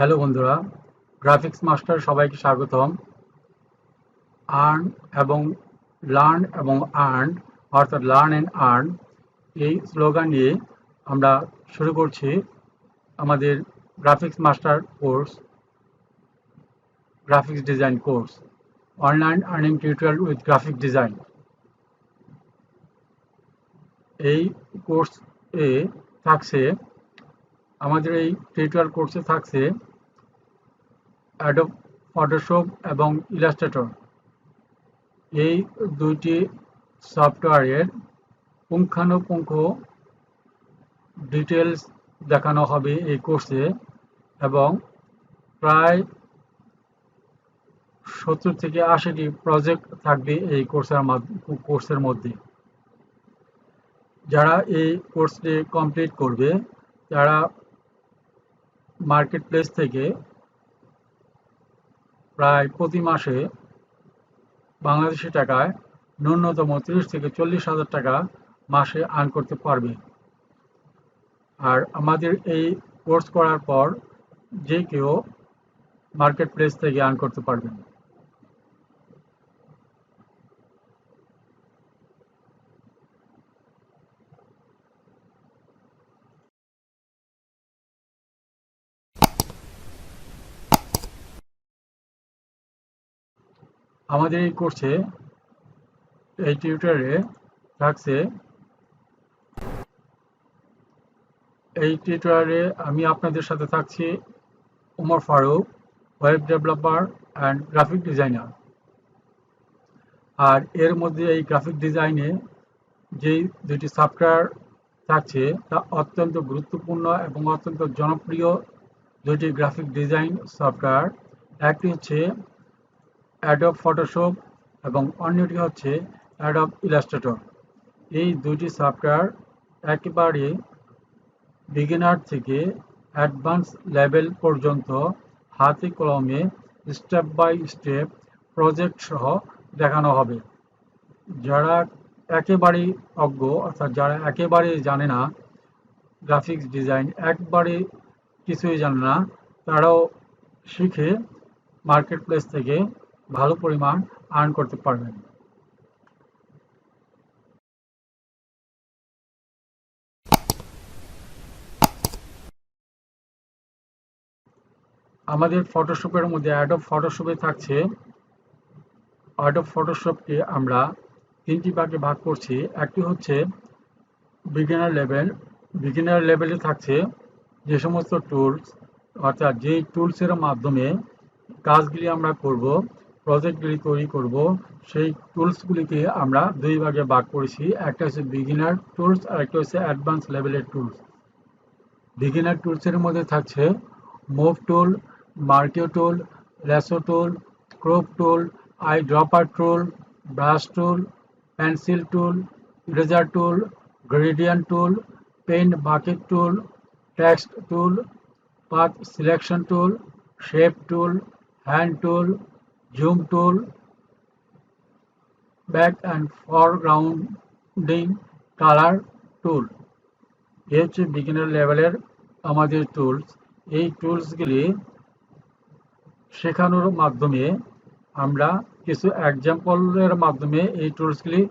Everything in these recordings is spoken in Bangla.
হ্যালো বন্ধুরা, গ্রাফিক্স মাস্টার সবাইকে স্বাগতম। আর্ন এবং লার্ন এবং আর্ন অর্থাৎ লার্ন অ্যান্ড আর্ন এই স্লোগান নিয়ে আমরা শুরু করছি আমাদের graphics master course, graphics design course, online earning tutorial with graphic design. এই কোর্সে থাকছে আমাদের এই টিউটোরিয়াল কোর্সে থাকছে অ্যাডোব ফটোশপ এবং ইলাস্ট্রেটর, এই দুইটি সফটওয়্যারের পুঙ্খানুপুঙ্খ ডিটেলস দেখানো হবে এই কোর্সে এবং প্রায় 70 থেকে 80টি প্রজেক্ট থাকবে এই কোর্সের মধ্যে। যারা এই কোর্সটি কমপ্লিট করবে তারা মার্কেট প্লেস থেকে প্রায় প্রতি মাসে বাংলাদেশি টাকায় ন্যূনতম 30 থেকে 40,000 টাকা মাসে আর্ন করতে পারবে। আর আমাদের এই কোর্স করার পর যে কেউ মার্কেট প্লেস থেকে আর্ন করতে পারবেন। আমাদের এই কোর্সে এই টিউটোরিয়ালে থাকছে আমি আপনাদের সাথে থাকছি Omar Faruk, web developer and graphic designer. আর এর মধ্যে এই গ্রাফিক ডিজাইনে যেই দুটি সফটওয়্যার থাকছে তা অত্যন্ত গুরুত্বপূর্ণ এবং অত্যন্ত জনপ্রিয় দুটি গ্রাফিক ডিজাইন সফটওয়্যার। একটি হচ্ছে অ্যাডোব ফটোশপ এবং অন্যটি হচ্ছে অ্যাডোব ইলাস্ট্রেটর। এই দুটি সফটওয়্যার একেবারে বিগিনার থেকে অ্যাডভান্স লেভেল পর্যন্ত হাতে কলমে স্টেপ বাই স্টেপ প্রজেক্ট সহ দেখানো হবে। যারা একেবারেই অজ্ঞ অর্থাৎ যারা একেবারেই জানে না গ্রাফিক্স ডিজাইন, একবারে কিছুই জানে না, তারাও শিখে মার্কেট প্লেস থেকে ভালো পরিমাণ আর্ন করতে পারবেন। আমাদের ফটোশপের মধ্যে অ্যাডোব ফটোশপে থাকছে, অ্যাডোব ফটোশপকে আমরা তিনটি ভাগে ভাগ করছি। একটি হচ্ছে বিগিনার লেভেলে থাকছে যে সমস্ত টুলস, অর্থাৎ যেই টুলসের মাধ্যমে কাজগুলি আমরা করব, প্রজেক্টগুলি তৈরি করব, সেই টুলসগুলিকে আমরা দুই ভাগে ভাগ করেছি। একটা হচ্ছে বিগিনার টুলস আর একটা হচ্ছে অ্যাডভান্স লেভেলের টুলস। বিগিনার টুলসের মধ্যে থাকছে move tool, marquee tool, lasso tool, crop tool, eyedropper tool, brush tool, pencil tool, eraser tool, gradient tool, paint bucket tool, text tool, path selection tool, shape tool, hand tool, zoom tool, back and foregrounding colour tool. এ হচ্ছে বিগিনার লেভেলের আমাদের টুলস। এই টুলসগুলি শেখানোর মাধ্যমে আমরা কিছু এক্সাম্পলের মাধ্যমে এই টুলসগুলি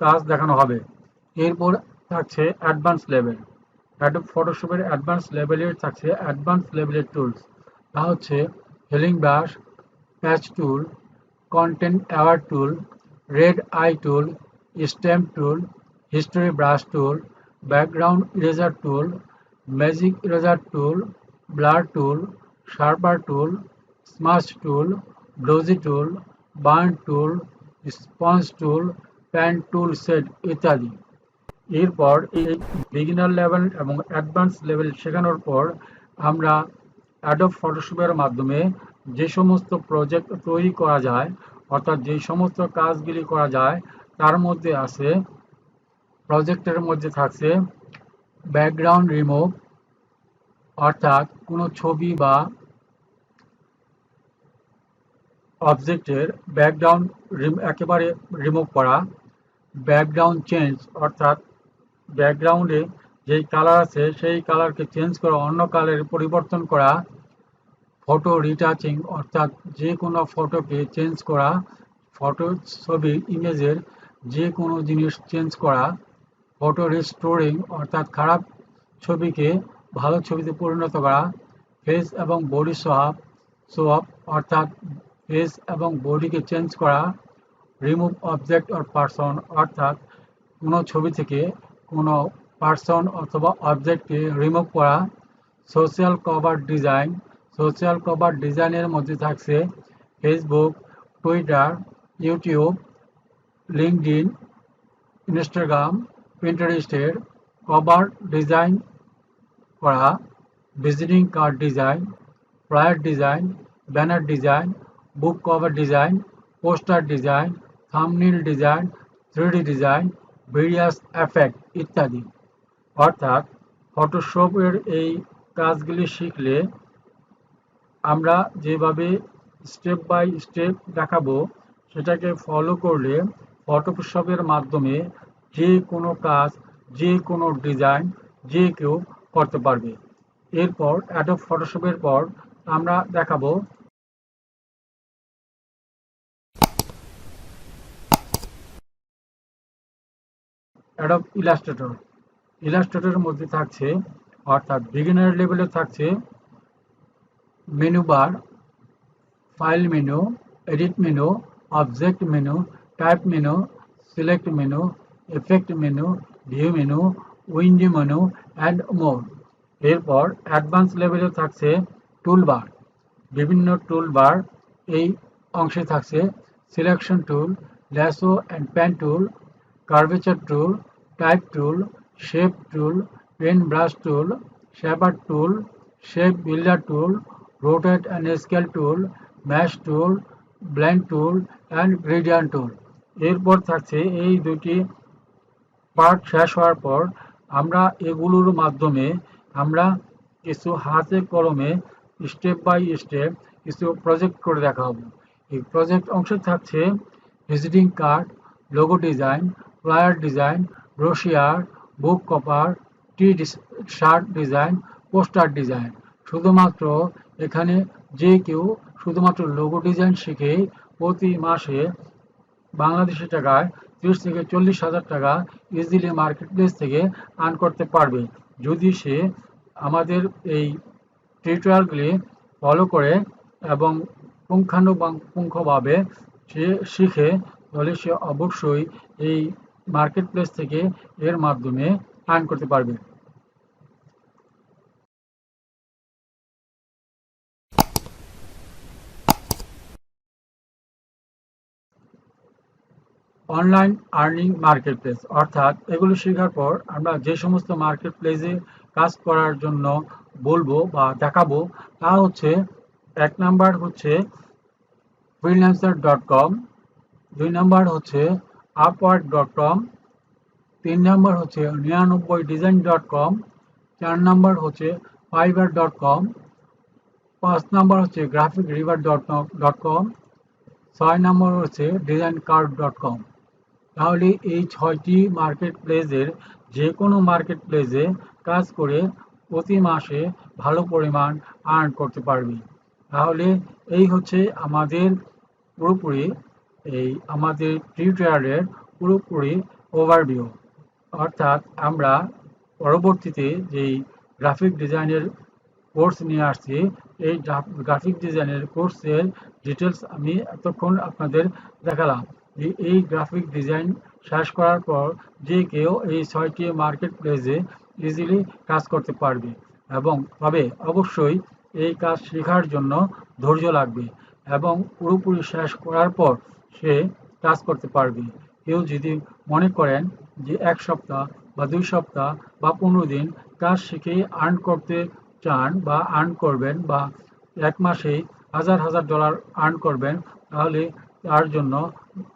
কাজ দেখানো হবে। এরপর থাকছে অ্যাডভান্স লেভেল। অ্যাডোব ফটোশপের অ্যাডভান্স লেভেলের থাকছে অ্যাডভান্স লেভেলের টুলস। তা হচ্ছে healing brush, patch tool, content aware tool, red eye tool, stamp tool, history brush tool, background eraser tool, magic eraser tool, blur tool, sharper tool, smudge tool, glossy tool, burn tool, sponge tool, pan tool set ইত্যাদি। এরপর এই বিগিনার লেভেল এবং অ্যাডভান্স লেভেল শেখানোর পর আমরা অ্যাডোব ফটোশপের মাধ্যমে যে সমস্ত প্রজেক্ট তৈরি করা যায়, অর্থাৎ যে সমস্ত কাজগুলি করা যায়, তার মধ্যে আছে, প্রজেক্টের মধ্যে থাকছে ব্যাকগ্রাউন্ড রিমুভ, অর্থাৎ কোনো ছবি বা অবজেক্টের ব্যাকগ্রাউন্ড একেবারে রিমুভ করা। ব্যাকগ্রাউন্ড চেঞ্জ, অর্থাৎ ব্যাকগ্রাউন্ডে যেই কালার আছে সেই কালারকে চেঞ্জ করে অন্য কালারে পরিবর্তন করা। ফটো রিটাচিং অর্থাৎ যে কোনো ফটোকে চেঞ্জ করা, ফটো ছবির ইমেজের যে কোনো জিনিস চেঞ্জ করা, ফটো রিস্টোরিং অর্থাৎ খারাপ ছবিকে ভালো ছবিতে পরিণত করা, ফেস এবং বডি সোয়াপ অর্থাৎ ফেস এবং বডিকে চেঞ্জ করা, রিমুভ অবজেক্ট অর পারসন অর্থাৎ কোনো ছবি থেকে কোনো পারসন অথবা অবজেক্টকে রিমুভ করা, social cover design, social cover ডিজাইনের মধ্যে থাকছে Facebook, Twitter, YouTube, LinkedIn, Instagram, পিন্টারেস্টের কভার ডিজাইন করা, visiting card design, flyer design, banner design, book cover design, poster design, thumbnail design, 3D design, various effect ইত্যাদি। অর্থাৎ ফটোশপের এই কাজগুলি শিখলে আমরা যেভাবে স্টেপ বাই স্টেপ দেখাবো সেটাকে ফলো করলে ফটোশপের মাধ্যমে যে কোনো কাজ, যে কোনো ডিজাইন যে কেউ করতে পারবে। এরপর অ্যাডোব ফটোশপের পর আমরা দেখাবো অ্যাডোব ইলাস্ট্রেটর। ইলাস্ট্রেটরের মধ্যে থাকছে অর্থাৎ বিগিনার লেভেলে থাকছে menu bar, file menu, edit menu, object menu, type menu, select menu, effect menu, view menu, window menu and more. এরপর অ্যাডভান্স লেভেলে থাকছে টুলবার। বিভিন্ন টুলবার এই অংশে থাকছে selection tool, lasso and pan tool, curvature tool, type tool, shape tool, pen brush tool, shaper tool, shape builder tool, rotate and scale tool, mesh tool, blend tool and gradient tool. এরপর থাকছে এই দুটি পার্ট শেষ হওয়ার পর আমরা এগুলোর মাধ্যমে আমরা কিছু হাতে কলমে স্টেপ বাই স্টেপ কিছু প্রজেক্ট করে দেখাবো। এই প্রজেক্ট অংশে থাকছে visiting card, logo design, flyer design, brochure, বুক cover, T shirt design, poster design. শুধুমাত্র এখানে যে কেউ শুধুমাত্র লোগো ডিজাইন শিখে প্রতি মাসে বাংলাদেশি টাকায় 30 থেকে 40,000 টাকা ইজিলি মার্কেট প্লেস থেকে আর্ন করতে পারবে যদি সে আমাদের এই টিউটোরিয়ালগুলি ফলো করে এবং পুঙ্খানুপুঙ্খভাবে সে শিখে, তাহলে সে অবশ্যই এই মার্কেট প্লেস থেকে এর মাধ্যমে আর্ন করতে পারবে। অনলাইন আর্নিং মার্কেট প্লেস অর্থাৎ এগুলো শেখার পর আমরা যে সমস্ত মার্কেট প্লেসে কাজ করার জন্য বলবো বা দেখাবো তা হচ্ছে, 1 নাম্বার হচ্ছে freelancer.com, 2 নাম্বার হচ্ছে upwork.com, 3 নাম্বার হচ্ছে 99design.com, 4 নাম্বার হচ্ছে fiverr.com, 5 নাম্বার হচ্ছে graphicriver.com, 6 নাম্বার হচ্ছে designcard.com। তাহলে এই 6টি মার্কেট প্লেসের যে কোনো মার্কেট প্লেসে কাজ করে প্রতি মাসে ভালো পরিমাণ আর্ন করতে পারবে। তাহলে এই হচ্ছে আমাদের পুরোপুরি আমাদের টিউটোরিয়ালের পুরোপুরি ওভারভিউ। অর্থাৎ আমরা পরবর্তীতে যেই গ্রাফিক ডিজাইনের কোর্স নিয়ে আসছি, এই গ্রাফিক ডিজাইনের কোর্সের ডিটেলস আমি এতক্ষণ আপনাদের দেখালাম যে এই গ্রাফিক ডিজাইন শেষ করার পর যে কেউ এই 6টি মার্কেট প্লেসে ইজিলি কাজ করতে পারবে, এবং তবে অবশ্যই এই কাজ শেখার জন্য ধৈর্য লাগবে এবং পুরোপুরি শেষ করার পর সে কাজ করতে পারবে। কেউ যদি মনে করেন যে 1 সপ্তাহ বা 2 সপ্তাহ বা 15 দিন কাজ শিখে আর্ন করতে চান বা আর্ন করবেন বা 1 মাসেই হাজার হাজার ডলার আর্ন করবেন, তাহলে তার জন্য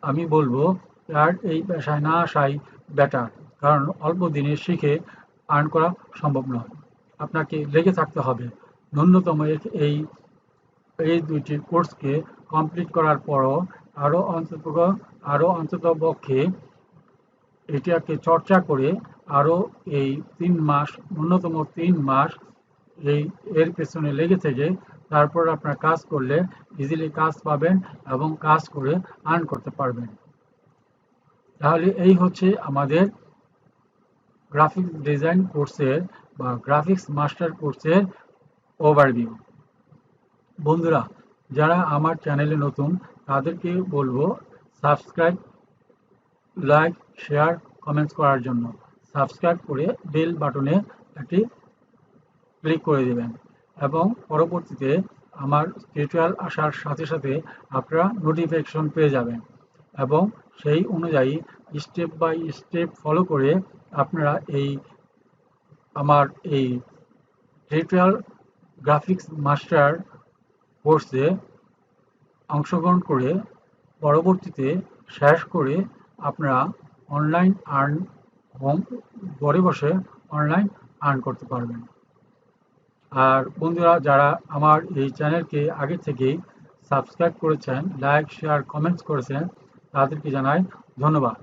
আমি বলবো তার এই পেশায় না আসাই বেটার। কারণ অল্প দিনে শিখে আর্ন করা সম্ভব নয়, আপনাকে লেগে থাকতে হবে। ন্যূনতম এই এই দুইটি কোর্সকে কমপ্লিট করার পরও অন্ততপক্ষে এটাকে চর্চা করে আরও এই 3 মাস, ন্যূনতম 3 মাস এর পেছনে লেগে থেকে তারপর আপনার কাজ করলে ইজিলি কাজ পাবেন এবং কাজ করে আর্ন করতে পারবেন। তাহলে এই হচ্ছে আমাদের গ্রাফিক্স ডিজাইন কোর্সের বা গ্রাফিক্স মাস্টার কোর্সের ওভারভিউ। বন্ধুরা, যারা আমার চ্যানেলে নতুন তাদেরকে বলবো সাবস্ক্রাইব, লাইক, শেয়ার, কমেন্টস করার জন্য। সাবস্ক্রাইব করে বেল বাটনে একটি ক্লিক করে দেবেন এবং পরবর্তীতে আমার টিউটোরিয়াল আসার সাথে সাথে আপনারা নোটিফিকেশন পেয়ে যাবেন এবং সেই অনুযায়ী স্টেপ বাই স্টেপ ফলো করে আপনারা আমার এই টিউটোরিয়াল গ্রাফিক্স মাস্টার কোর্সে অংশগ্রহণ করে পরবর্তীতে শেষ করে আপনারা অনলাইন আর্ন হোম ঘরে বসে অনলাইন আর্ন করতে পারবেন। আর বন্ধুরা, যারা আমার এই চ্যানেলকে আগে থেকেই সাবস্ক্রাইব করেছেন, লাইক, শেয়ার, কমেন্টস করেছেন, তাদেরকে জানাই ধন্যবাদ।